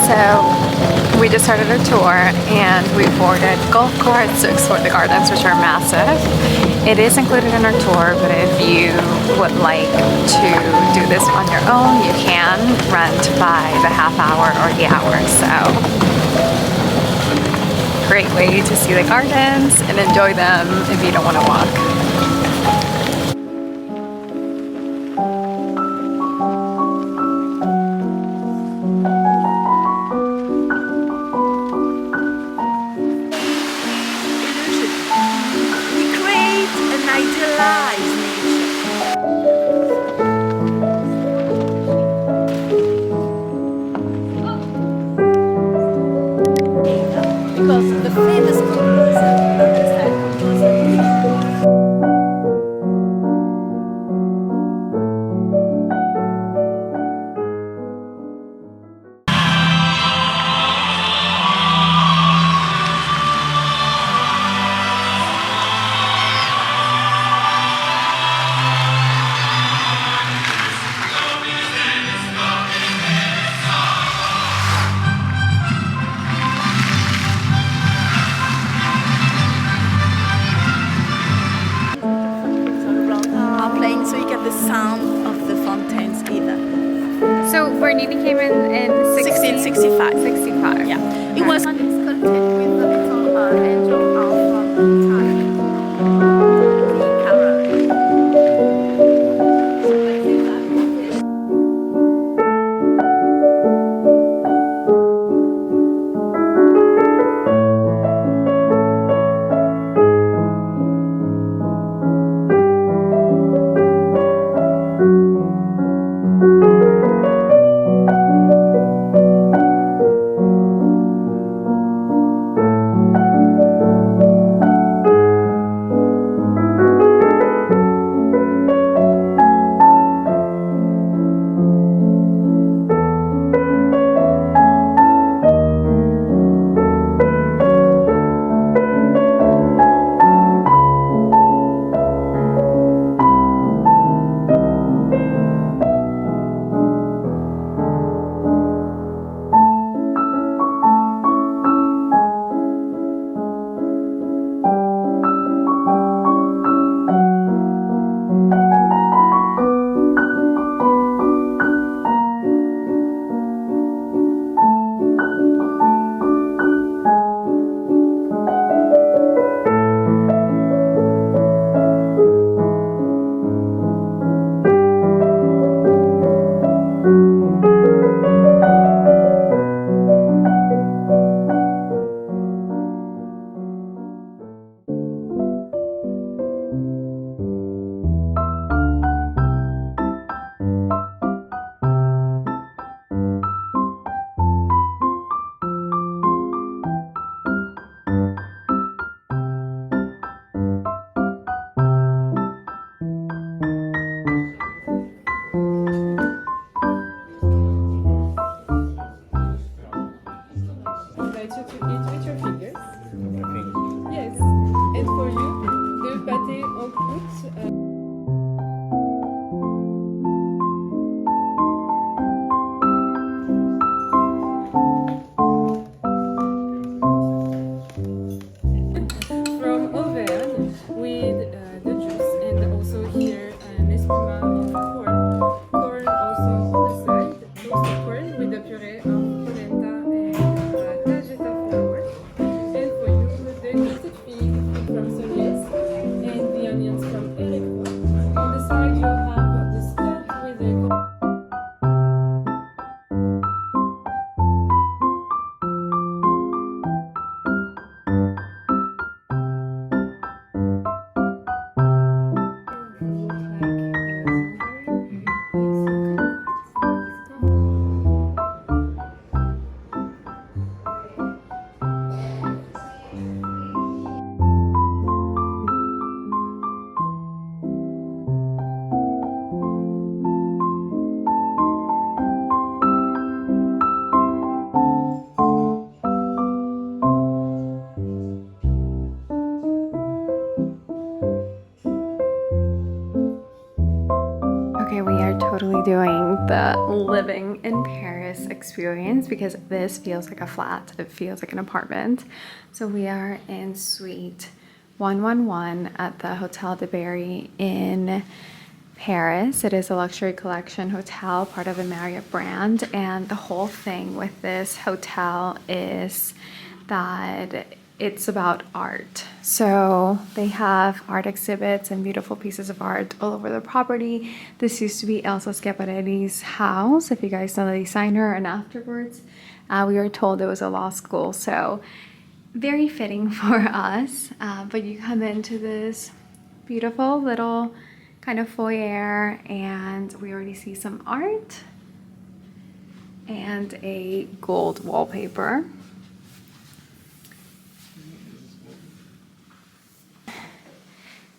So we just started our tour and we boarded golf carts to explore the gardens, which are massive. It is included in our tour, but if you would like to do this on your own, you can rent by the half hour or the hour. So great way to see the gardens and enjoy them if you don't want to walk. So Bernini came in 1665. 65. Yeah, it was sculpted with the little angel from time. living in Paris experience because this feels like a flat. It feels like an apartment. So we are in suite 111 at the Hotel de Berri in Paris. It is a luxury collection hotel, part of the Marriott brand, and the whole thing with this hotel is that it's about art. So they have art exhibits and beautiful pieces of art all over the property. This used to be Elsa Schiaparelli's house, if you guys know the designer, and afterwards we were told it was a law school, so very fitting for us. But you come into this beautiful little kind of foyer and we already see some art and a gold wallpaper.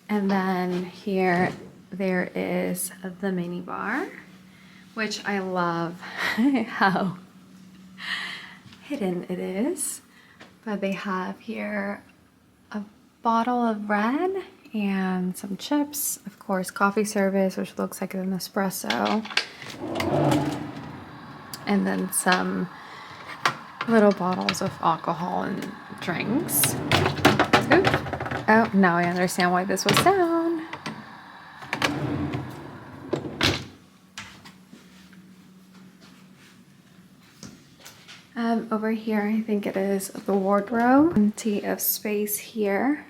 And then here there is the mini bar, which I love how hidden it is. But they have here a bottle of red and some chips, of course, coffee service, which looks like an espresso, and then some little bottles of alcohol and drinks. Oop. Oh, now I understand why this was down. Over here, I think it is the wardrobe. Plenty of space here.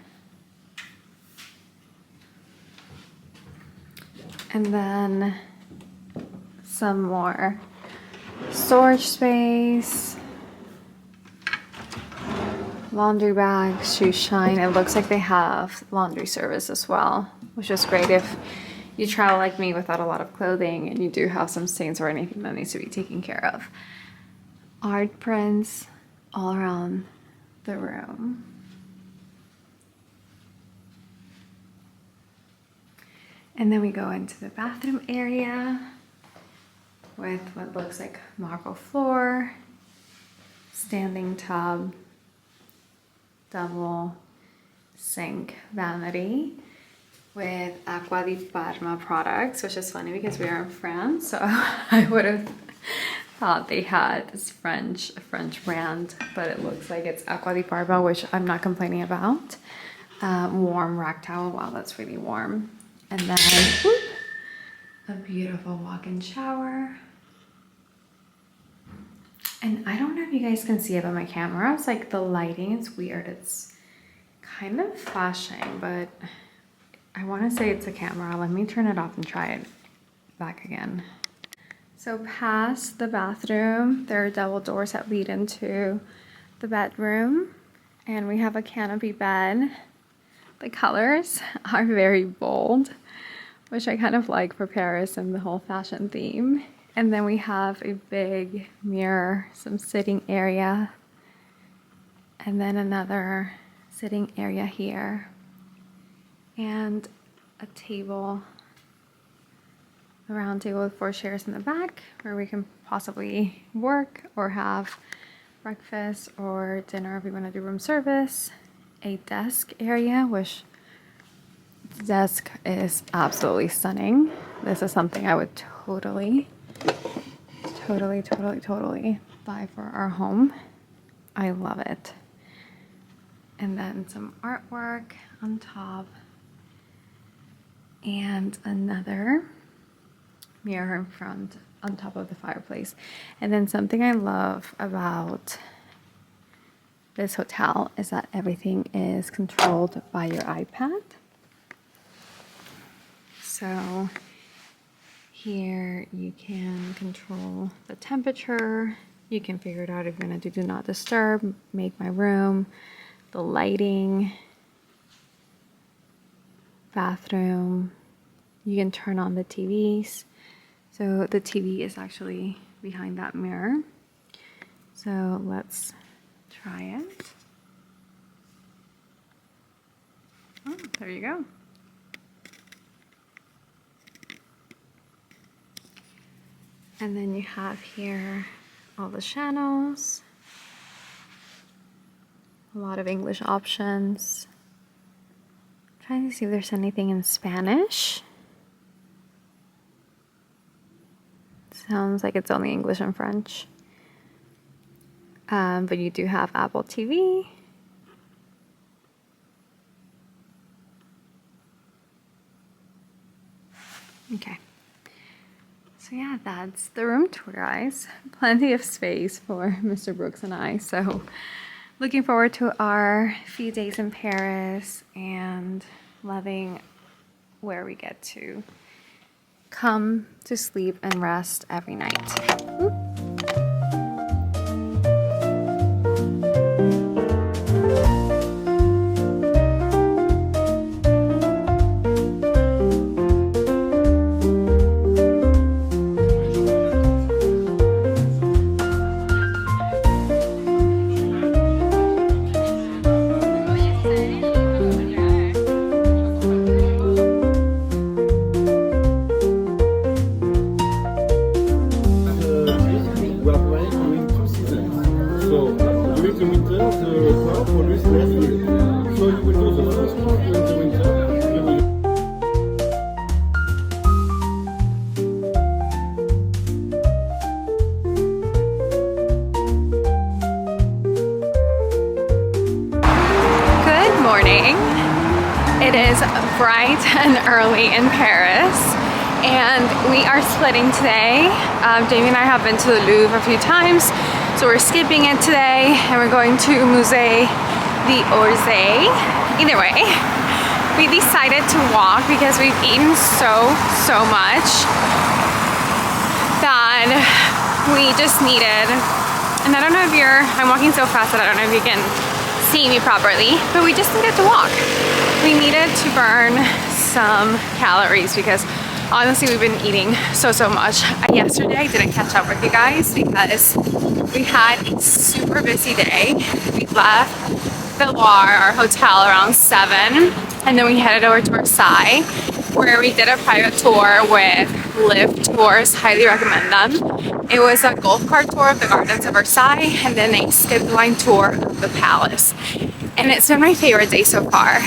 And then some more storage space. Laundry bags, shoe shine. It looks like they have laundry service as well, which is great if you travel like me without a lot of clothing and you do have some stains or anything that needs to be taken care of. Art prints all around the room. And then we go into the bathroom area with what looks like marble floor, standing tub, double sink vanity with Acqua di Parma products, which is funny because we are in France, so I would have thought they had this French brand, but it looks like it's Acqua di Parma, which I'm not complaining about. Warm rack towel. Wow, that's really warm. And then whoop, a beautiful walk-in shower. And I don't know if you guys can see it on my camera. It's like the lighting is weird. It's kind of flashing, but I want to say it's a camera. Let me turn it off and try it back again. So past the bathroom, there are double doors that lead into the bedroom. And we have a canopy bed. The colors are very bold, which I kind of like for Paris and the whole fashion theme. And then we have a big mirror, some sitting area, and then another sitting area here, and a table, a round table with 4 chairs in the back where we can possibly work or have breakfast or dinner if we want to do room service. A desk area, which the desk is absolutely stunning. This is something I would totally buy for our home. I love it. And then some artwork on top and another mirror in front on top of the fireplace. And then something I love about this hotel is that everything is controlled by your iPad. So here you can control the temperature. You can figure it out if you're gonna do not disturb, make my room, the lighting, bathroom. You can turn on the TVs. So the TV is actually behind that mirror. So let's try it. Oh, there you go. And then you have here all the channels, a lot of English options. I'm trying to see if there's anything in Spanish. Let's Sounds like it's only English and French. But you do have Apple TV. Okay. So yeah, that's the room tour, guys. Plenty of space for Mr. Brooks and I. So looking forward to our few days in Paris and loving where we get to come to sleep and rest every night. Oop. It is bright and early in Paris, and we are splitting today. Jamie and I have been to the Louvre a few times, so we're skipping it today, and we're going to Musee D'Orsay. Either way, we decided to walk because we've eaten so much that we just needed, and I don't know if I'm walking so fast that I don't know if you can see me properly, but we just needed to walk. We needed to burn some calories because honestly we've been eating so much. Yesterday I didn't catch up with you guys because we had a super busy day. We left the Loire, our hotel, around 7, and then we headed over to Versailles, where we did a private tour with Live Tours. Highly recommend them. It was a golf cart tour of the gardens of Versailles and then a skip line tour of the palace. And it's been my favorite day so far.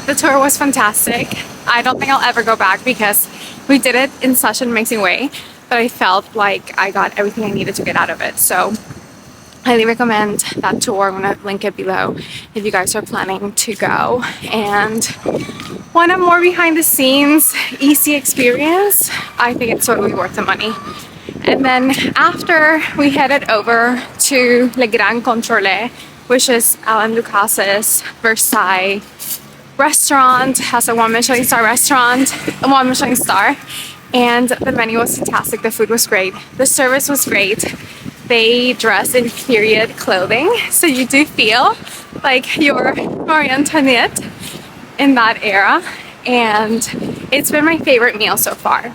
The tour was fantastic. I don't think I'll ever go back because we did it in such an amazing way, but I felt like I got everything I needed to get out of it. So highly recommend that tour. I'm gonna link it below if you guys are planning to go and want a more behind the scenes, easy experience. I think it's totally worth the money. And then after we headed over to Le Grand Controlee, which is Alain Ducasse's Versailles restaurant, has a 1 Michelin star restaurant, a 1 Michelin star, and the menu was fantastic. The food was great. The service was great. They dress in period clothing, so you do feel like you're Marie Antoinette in that era, and it's been my favorite meal so far.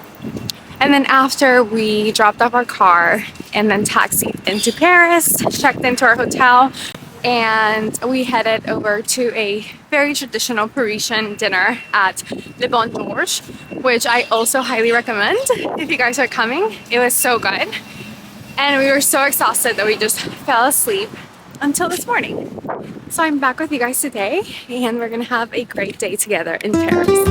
And then after we dropped off our car and then taxied into Paris, checked into our hotel, and we headed over to a very traditional Parisian dinner at Le Bonjour, which I also highly recommend if you guys are coming. It was so good. And we were so exhausted that we just fell asleep until this morning. So I'm back with you guys today, and we're gonna have a great day together in Paris.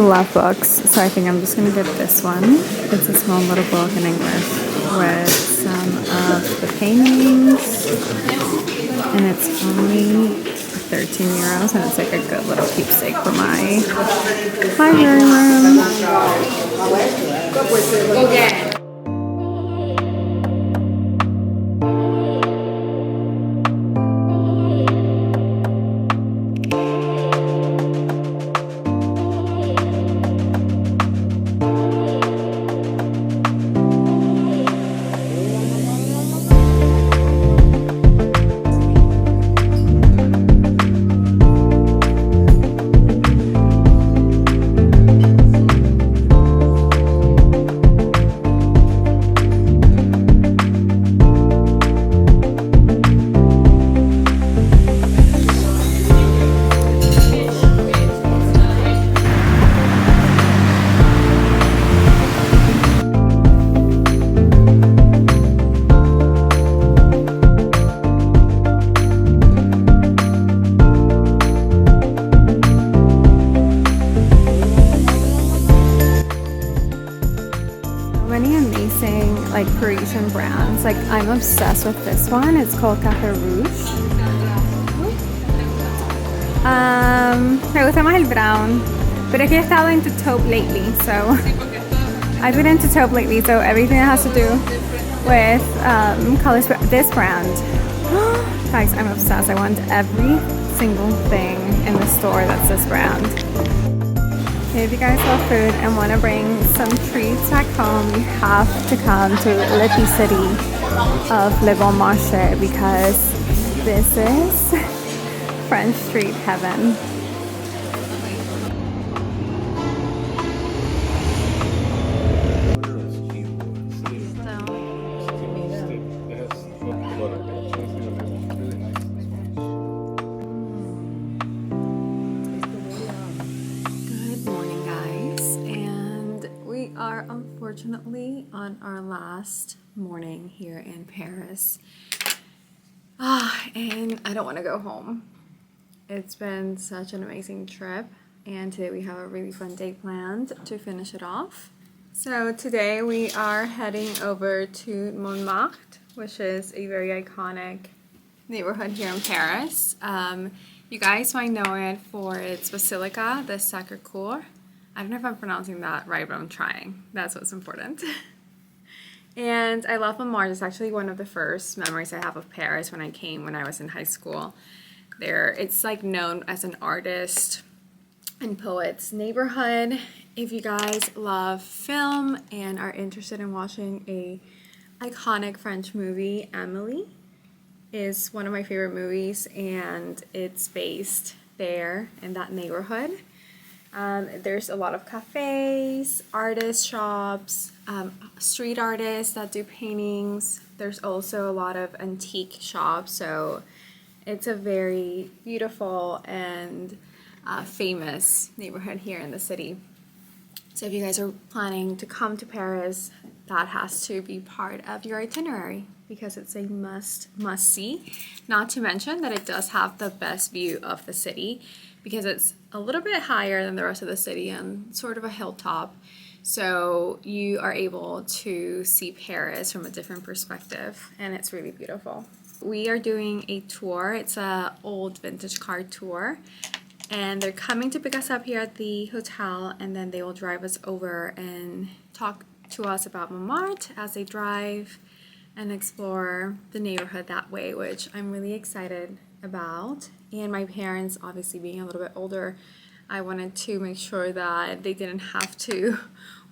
love books, so I think I'm just gonna get this one. It's a small little book in English with some of the paintings, and it's only 13 euros, and it's like a good little keepsake for my library room. Like Parisian brands. Like I'm obsessed with this one. It's called Café Rouge. Me gusta más el brown, but es que he estado into taupe lately, so I've been into taupe lately. So everything that has to do with colors. This brand, guys, I'm obsessed. I want every single thing in the store that's this brand. If you guys love food and want to bring some treats back home, you have to come to l'Épicerie of Le Bon Marché because this is French street heaven. Unfortunately, on our last morning here in Paris, and I don't want to go home. It's been such an amazing trip, and today we have a really fun day planned to finish it off. So today we are heading over to Montmartre, which is a very iconic neighborhood here in Paris. You guys might know it for its basilica, the Sacré-Cœur. I don't know if I'm pronouncing that right, but I'm trying. That's what's important. And I love Montmartre. It's actually one of the first memories I have of Paris when I was in high school. It's like known as an artist and poet's neighborhood. If you guys love film and are interested in watching a iconic French movie, Amélie is one of my favorite movies, and it's based there in that neighborhood. There's a lot of cafes, artist shops, street artists that do paintings. There's also a lot of antique shops, so it's a very beautiful and famous neighborhood here in the city. So if you guys are planning to come to Paris, that has to be part of your itinerary because it's a must-see. Not to mention that it does have the best view of the city because it's a little bit higher than the rest of the city and sort of a hilltop. So you are able to see Paris from a different perspective, and it's really beautiful. We are doing a tour. It's a old vintage car tour, and they're coming to pick us up here at the hotel, and then they will drive us over and talk to us about Montmartre as they drive and explore the neighborhood that way, which I'm really excited about. And my parents, obviously being a little bit older, I wanted to make sure that they didn't have to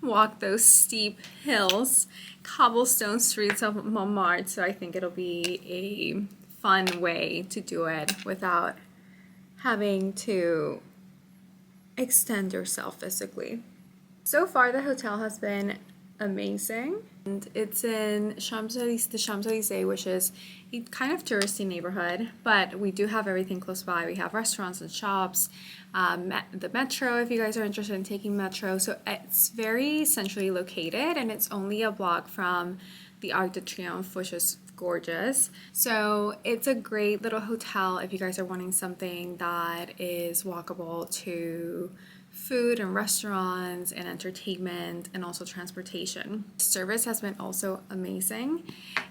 walk those steep hills, cobblestone streets of Montmartre, so I think it'll be a fun way to do it without having to extend yourself physically. So far, the hotel has been amazing. And it's in the Champs-Élysées, which is a kind of touristy neighborhood, but we do have everything close by. We have restaurants and shops, the metro if you guys are interested in taking metro. So it's very centrally located, and it's only a block from the Arc de Triomphe, which is gorgeous. So it's a great little hotel if you guys are wanting something that is walkable to food and restaurants and entertainment and also transportation. Service has been also amazing.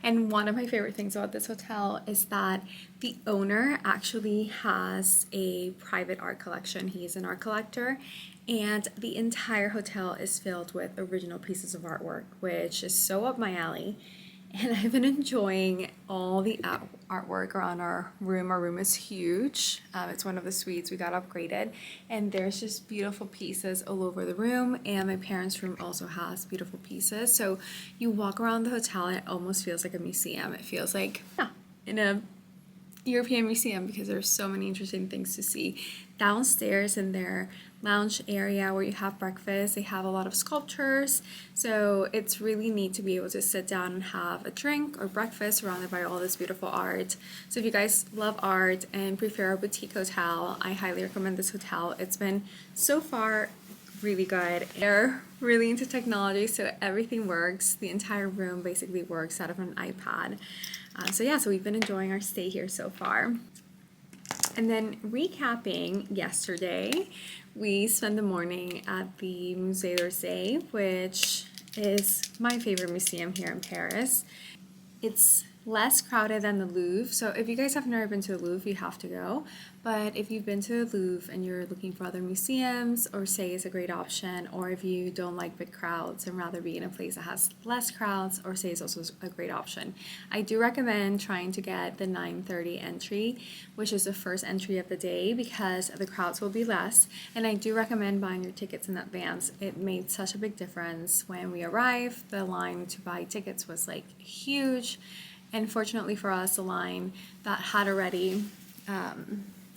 And one of my favorite things about this hotel is that the owner actually has a private art collection. He is an art collector, and the entire hotel is filled with original pieces of artwork, which is so up my alley. And I've been enjoying all the artwork around our room. Our room is huge. It's one of the suites. We got upgraded. And there's just beautiful pieces all over the room. And my parents' room also has beautiful pieces. So you walk around the hotel and it almost feels like a museum. It feels like, yeah, in a European museum, because there's so many interesting things to see. Downstairs in their lounge area where you have breakfast, they have a lot of sculptures, so it's really neat to be able to sit down and have a drink or breakfast surrounded by all this beautiful art. So if you guys love art and prefer a boutique hotel, I highly recommend this hotel. It's been so far really good. They're really into technology, so everything works. The entire room basically works out of an iPad. So we've been enjoying our stay here so far. And then recapping yesterday, we spent the morning at the Musee D'Orsay, which is my favorite museum here in Paris. It's less crowded than the Louvre, so if you guys have never been to the Louvre, you have to go. But if you've been to the Louvre and you're looking for other museums, Orsay is a great option. Or if you don't like big crowds and rather be in a place that has less crowds, Orsay is also a great option. I do recommend trying to get the 9:30 entry, which is the first entry of the day, because the crowds will be less. And I do recommend buying your tickets in advance. It made such a big difference. When we arrived, the line to buy tickets was like huge. And fortunately for us, the line that had already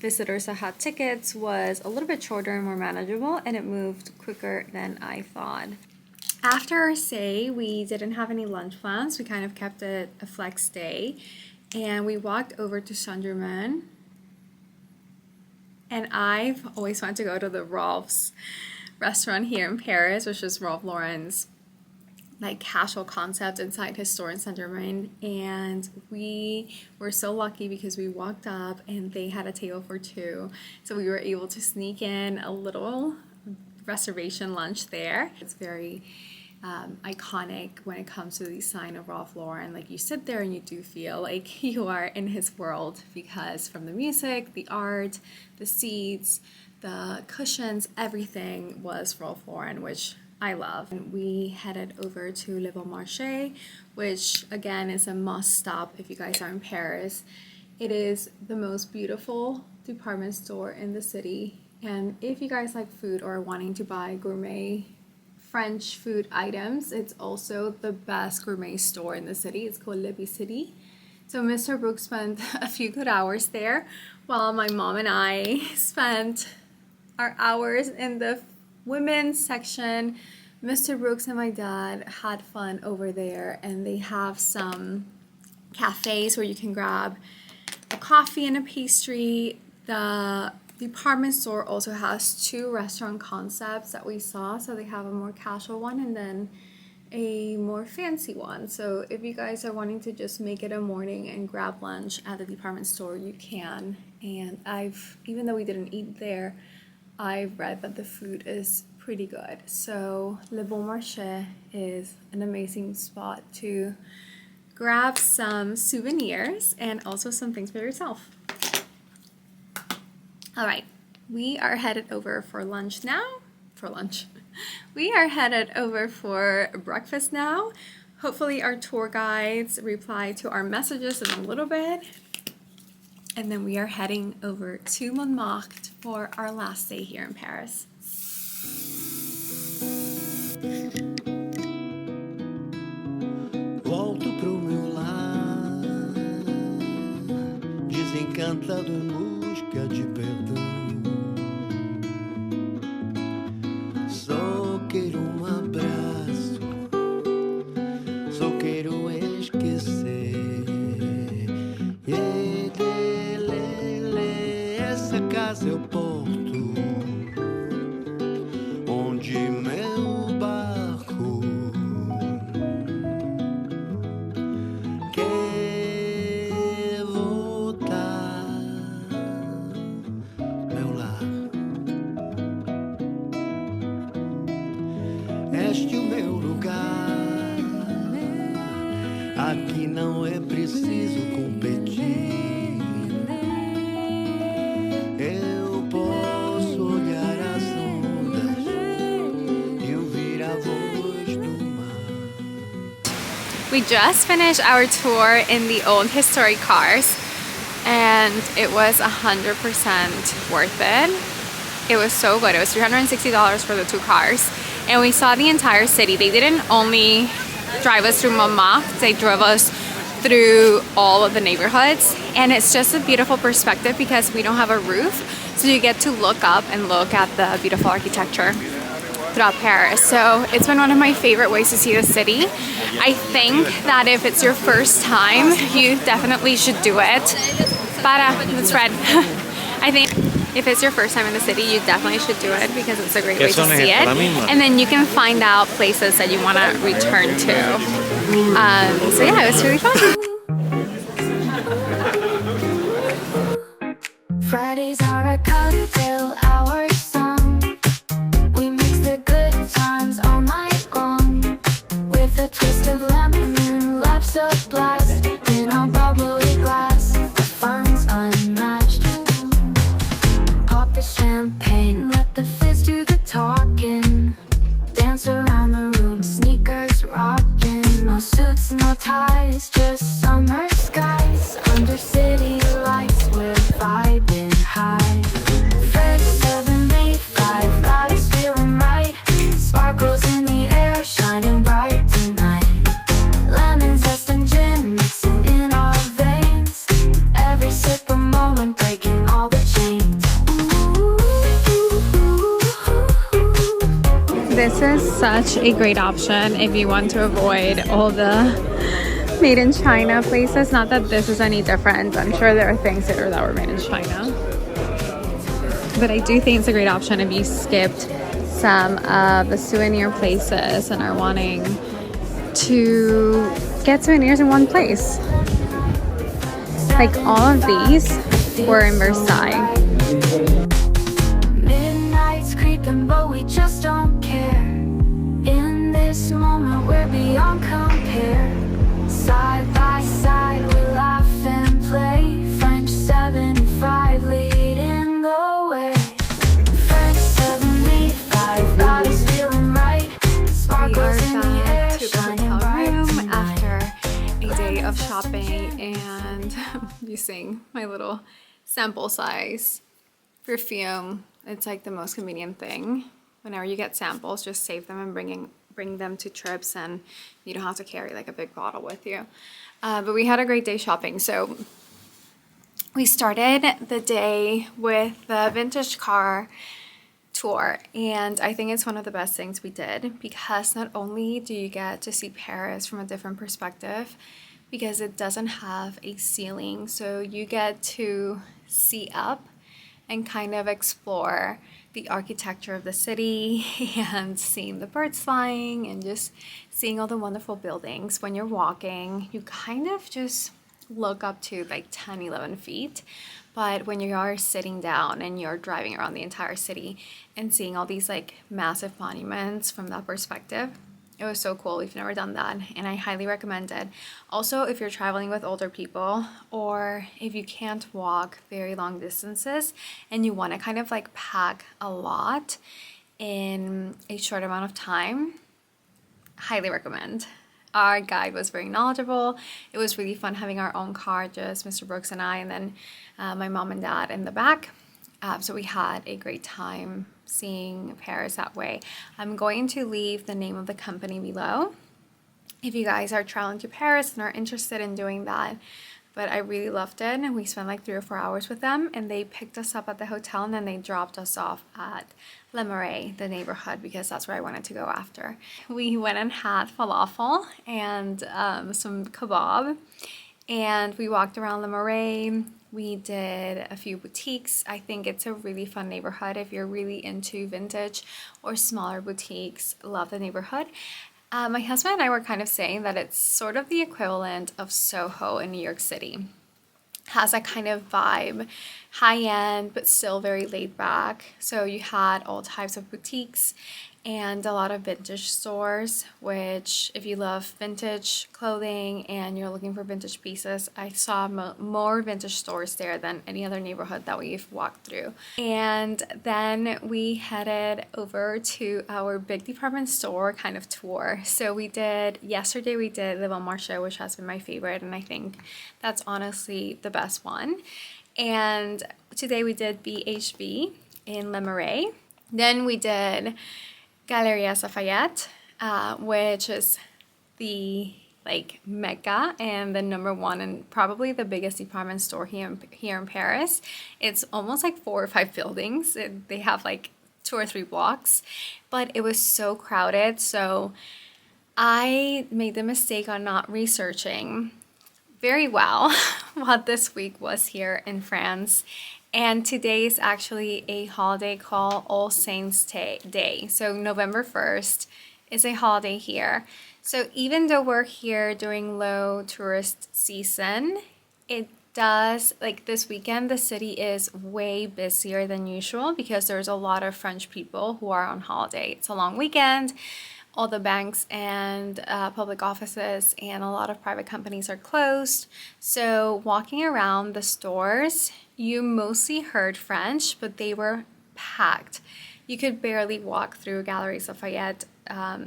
visitors that had tickets was a little bit shorter and more manageable, and it moved quicker than I thought. After our stay, we didn't have any lunch plans. We kind of kept it a flex day, and we walked over to Saint-Germain. And I've always wanted to go to the Rolf's restaurant here in Paris, which is Ralph Lauren's like casual concept inside his store in Saint-Germain. And we were so lucky because we walked up and they had a table for two, so we were able to sneak in a little reservation lunch there. It's very iconic when it comes to the sign of Ralph Lauren. Like, you sit there and you do feel like you are in his world, because from the music, the art, the seats, the cushions, everything was Ralph Lauren, which I love. And we headed over to Le Bon Marché, which again is a must stop if you guys are in Paris. It is the most beautiful department store in the city, and if you guys like food or are wanting to buy gourmet French food items, it's also the best gourmet store in the city. It's called Elysee. So Mr. Brooks spent a few good hours there, while my mom and I spent our hours in the women's section. Mr. Brooks and my dad had fun over there, and they have some cafes where you can grab a coffee and a pastry. The department store also has two restaurant concepts that we saw. So they have a more casual one and then a more fancy one. So if you guys are wanting to just make it a morning and grab lunch at the department store, you can. And even though we didn't eat there, I've read that the food is pretty good. So Le Bon Marché is an amazing spot to grab some souvenirs and also some things for yourself. All right, we are headed over for lunch now. We are headed over for breakfast now. Hopefully our tour guides reply to our messages in a little bit. And then we are heading over to Montmartre for our last day here in Paris. Volto pro meu lar, desencantado em busca de perdão. Só quero abraço, só quero esquecer. Essa casa é o porto onde meu barco quer voltar, meu lar. We just finished our tour in the old historic cars and it was 100% worth it. It was so good. It was $360 for the 2 cars and we saw the entire city. They didn't only drive us through Montmartre, they drove us through all of the neighborhoods, and it's just a beautiful perspective because we don't have a roof, so you get to look up and look at the beautiful architecture throughout Paris. So it's been one of my favorite ways to see the city. I think that if it's your first time, you definitely should do it. It's red. I think if it's your first time in the city, you definitely should do it because it's a great way to see it. And then you can find out places that you want to return to. So yeah, it was really fun. Fridays are a cocktail hour song. We mix the good times all night long with a twist of lemon and lots of blast in our bubbly glass. The fun's unmatched. Pop the champagne, let the fizz do the talking. Dance around the room, sneakers rocking. No suits, no ties, just summer skies. Under city lights, we're vibing high. Fred 785, got us feeling right. Sparkles in the air, shining bright tonight. Lemon zest and gin mixing in our veins. Every sip a moment, breaking all the chains. This is such a great option if you want to avoid all the made in China places. Not that this is any different. I'm sure there are things there that were made in China. But I do think it's a great option if you skipped some of the souvenir places and are wanting to get souvenirs in one place. Like all of these were in Versailles. Midnight's creeping, but we just don't care. In this moment, we're beyond compare. Side by side, we laugh and play. French 75 leading the way. French 75 got us feeling right. Sparkles in the air, shining bright tonight. After a day of shopping and using my little sample size perfume. It's like the most convenient thing. Whenever you get samples, just save them and bring them to trips, and you don't have to carry like a big bottle with you. But we had a great day shopping. So we started the day with the vintage car tour, and I think it's one of the best things we did because not only do you get to see Paris from a different perspective, because it doesn't have a ceiling, so you get to see up and kind of explore the architecture of the city and seeing the birds flying and just seeing all the wonderful buildings. When you're walking, you kind of just look up to like 10, 11 feet. But when you are sitting down and you're driving around the entire city and seeing all these like massive monuments from that perspective, it was so cool. We've never done that and I highly recommend it. Also, if you're traveling with older people or if you can't walk very long distances and you want to kind of like pack a lot in a short amount of time, highly recommend. Our guide was very knowledgeable. It was really fun having our own car, just Mr. Brooks and I, and then my mom and dad in the back. So we had a great time seeing Paris that way. I'm going to leave the name of the company below if you guys are traveling to Paris and are interested in doing that. But I really loved it, and we spent like 3 or 4 hours with them, and they picked us up at the hotel and then they dropped us off at Le Marais, the neighborhood, because that's where I wanted to go after. We went and had falafel and some kebab, and we walked around Le Marais. We did a few boutiques. I think it's a really fun neighborhood if you're really into vintage or smaller boutiques. Love the neighborhood. My husband and I were kind of saying that it's sort of the equivalent of Soho in New York City. Has that kind of vibe, high end, but still very laid back. So you had all types of boutiques and a lot of vintage stores, which if you love vintage clothing and you're looking for vintage pieces, I saw more vintage stores there than any other neighborhood that we've walked through. And then we headed over to our big department store kind of tour. So yesterday we did the Montmartre, which has been my favorite, and I think that's honestly the best one. And today we did BHV in Le Marais. Then we did Galeries Lafayette, which is the mecca and the #1 and probably the biggest department store here in Paris. It's almost like 4 or 5 buildings. They have like 2 or 3 blocks, but it was so crowded. So I made the mistake on not researching very well what this week was here in France. And today is actually a holiday called All Saints Day. So November 1st is a holiday here. So even though we're here during low tourist season, it does, like this weekend, the city is way busier than usual because there's a lot of French people who are on holiday. It's a long weekend. All the banks and public offices and a lot of private companies are closed. So walking around the stores, you mostly heard French, but they were packed. You could barely walk through Galeries Lafayette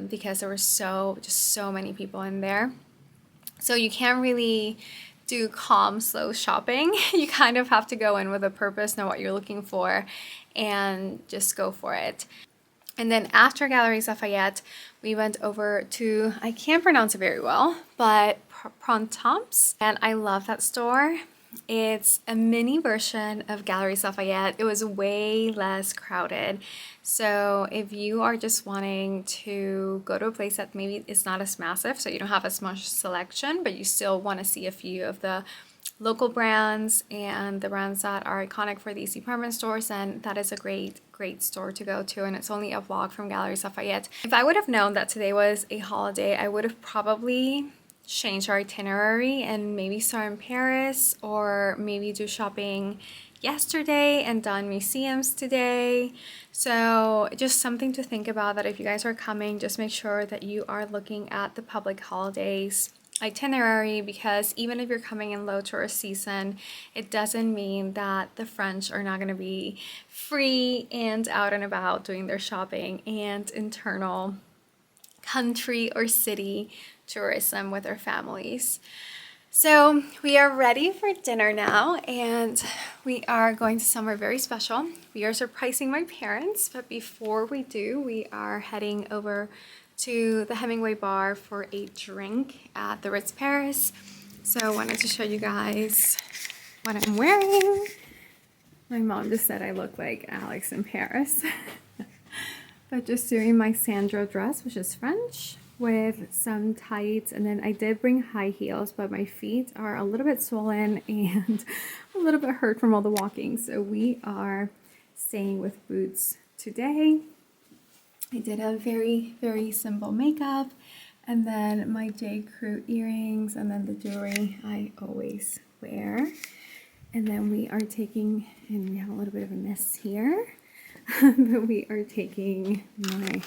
because there were just so many people in there. So you can't really do calm, slow shopping. You kind of have to go in with a purpose, know what you're looking for, and just go for it. And then after Galeries Lafayette, we went over to, I can't pronounce it very well, but Printemps. And I love that store. It's a mini version of Galeries Lafayette. It was way less crowded. So if you are just wanting to go to a place that maybe is not as massive, so you don't have as much selection, but you still want to see a few of the local brands and the brands that are iconic for these department stores, and that is a great store to go to, and it's only a block from Galeries Lafayette. If I would have known that today was a holiday, I would have probably changed our itinerary and maybe start in Paris, or maybe do shopping yesterday and done museums today. So just something to think about, that if you guys are coming, just make sure that you are looking at the public holidays itinerary, because even if you're coming in low tourist season, it doesn't mean that the French are not going to be free and out and about doing their shopping and internal country or city tourism with their families. So we are ready for dinner now, and we are going to somewhere very special. We are surprising my parents, but before we do, we are heading over to the Hemingway bar for a drink at the Ritz Paris. So I wanted to show you guys what I'm wearing. My mom just said I look like Alex in Paris. But just doing my Sandro dress, which is French, with some tights, and then I did bring high heels, but my feet are a little bit swollen and a little bit hurt from all the walking. So we are staying with boots today. I did a very, very simple makeup, and then my J. Crew earrings, and then the jewelry I always wear. And then we are taking, and we have a little bit of a mess here, but we are taking my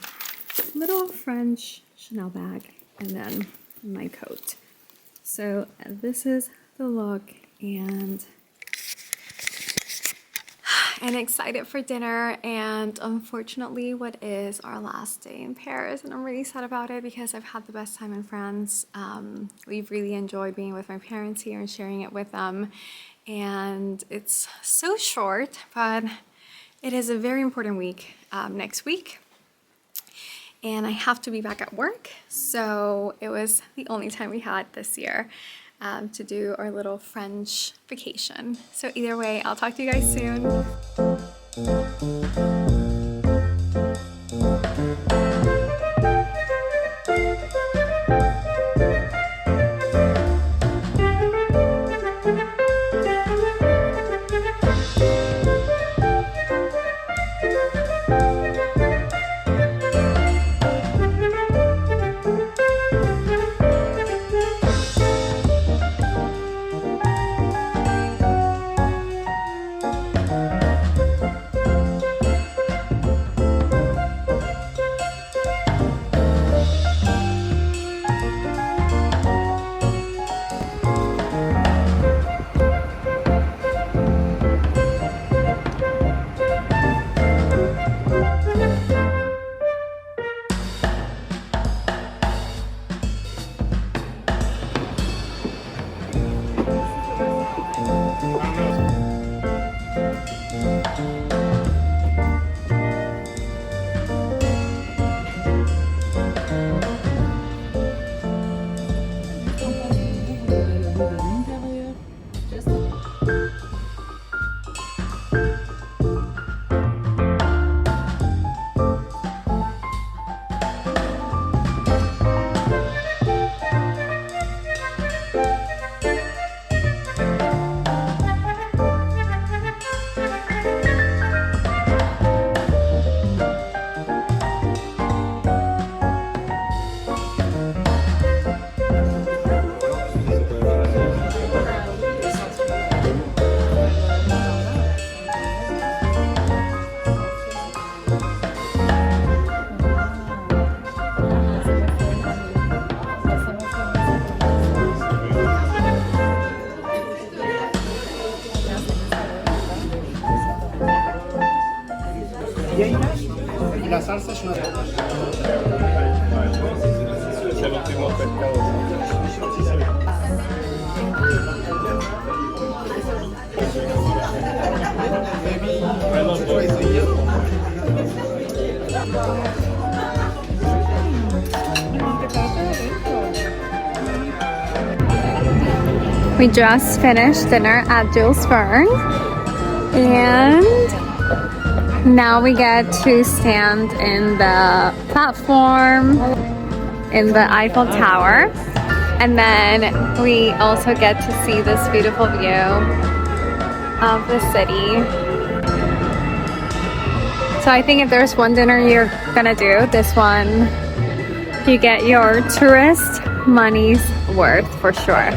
little French Chanel bag and then my coat. So this is the look, and excited for dinner. And unfortunately, what is our last day in Paris, and I'm really sad about it because I've had the best time in France. We've really enjoyed being with my parents here and sharing it with them, and it's so short, but it is a very important week next week, and I have to be back at work, so it was the only time we had this year to do our little French vacation. So either way, I'll talk to you guys soon. Y la salsa es una... Es el último pescado. We just finished dinner at Jules Verne, and now we get to stand in the platform in the Eiffel Tower, and then we also get to see this beautiful view of the city. So I think if there's one dinner you're gonna do, this one, you get your tourist money's worth for sure.